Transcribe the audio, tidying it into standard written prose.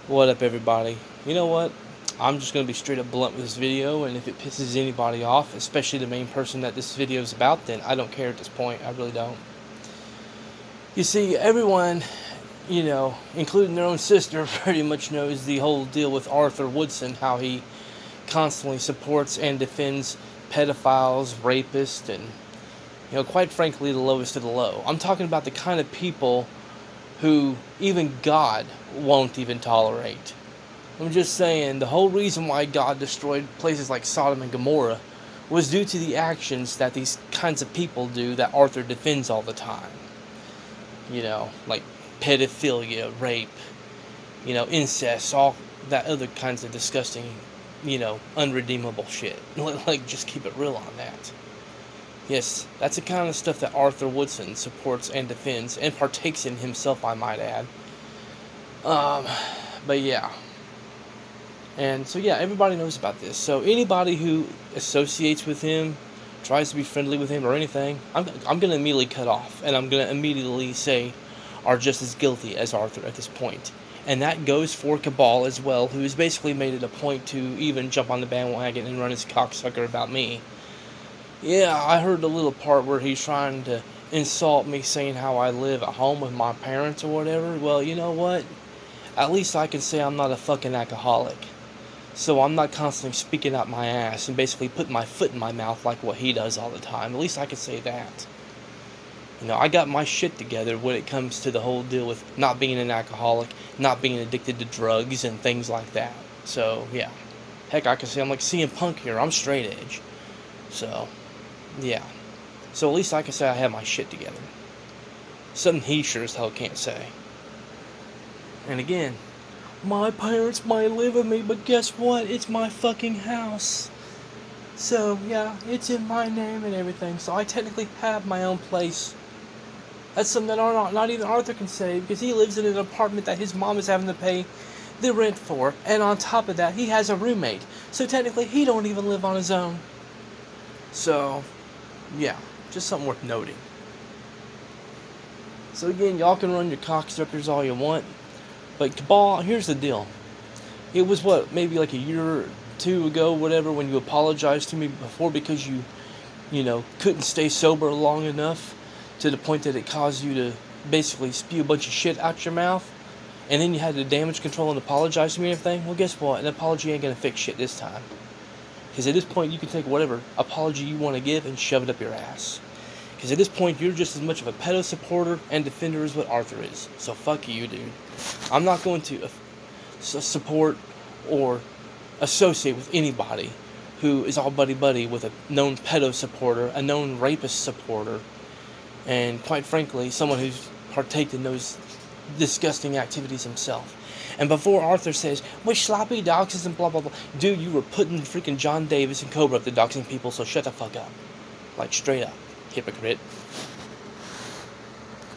What up, everybody? You know what? I'm just going to be straight up blunt with this video, and if it pisses anybody off, especially the main person that this video is about, then I don't care at this point. I really don't. You see, everyone, including their own sister, pretty much knows the whole deal with Arthur Woodson, how he constantly supports and defends pedophiles, rapists, and, quite frankly, the lowest of the low. I'm talking about the kind of people who even God won't even tolerate. I'm just saying, the whole reason why God destroyed places like Sodom and Gomorrah was due to the actions that these kinds of people do that Arthur defends all the time. Like pedophilia, rape, incest, all that other kinds of disgusting, unredeemable shit. Like, just keep it real on that. Yes, that's the kind of stuff that Arthur Woodson supports and defends, and partakes in himself, I might add. But yeah. And so yeah, everybody knows about this. So anybody who associates with him, tries to be friendly with him or anything, I'm going to immediately cut off. And I'm going to immediately say are just as guilty as Arthur at this point. And that goes for Cabal as well, who has basically made it a point to even jump on the bandwagon and run his cocksucker about me. Yeah, I heard the little part where he's trying to insult me, saying how I live at home with my parents or whatever. Well, you know what? At least I can say I'm not a fucking alcoholic. So I'm not constantly speaking out my ass and basically putting my foot in my mouth like what he does all the time. At least I can say that. I got my shit together when it comes to the whole deal with not being an alcoholic, not being addicted to drugs and things like that. So, yeah. Heck, I can say I'm like CM Punk here. I'm straight edge. So, yeah. So at least I can say I have my shit together. Something he sure as hell can't say. And again, my parents might live with me, but guess what? It's my fucking house. So, yeah, it's in my name and everything. So I technically have my own place. That's something that not even Arthur can say, because he lives in an apartment that his mom is having to pay the rent for. And on top of that, he has a roommate. So technically, he don't even live on his own. So, yeah, just something worth noting. So again, y'all can run your cocksuckers all you want. But Cabal, here's the deal. It was maybe like a year or two ago, whatever, when you apologized to me before because you couldn't stay sober long enough to the point that it caused you to basically spew a bunch of shit out your mouth. And then you had to damage control and apologize to me and everything. Well, guess what? An apology ain't gonna fix shit this time. Because at this point, you can take whatever apology you want to give and shove it up your ass. Because at this point, you're just as much of a pedo supporter and defender as what Arthur is. So fuck you, dude. I'm not going to support or associate with anybody who is all buddy-buddy with a known pedo supporter, a known rapist supporter, and quite frankly, someone who's partaken in those disgusting activities himself. And before Arthur says, we're sloppy doxes and blah blah blah, dude, you were putting freaking John Davis and Cobra up to doxing people, so shut the fuck up. Like, straight up. Hypocrite.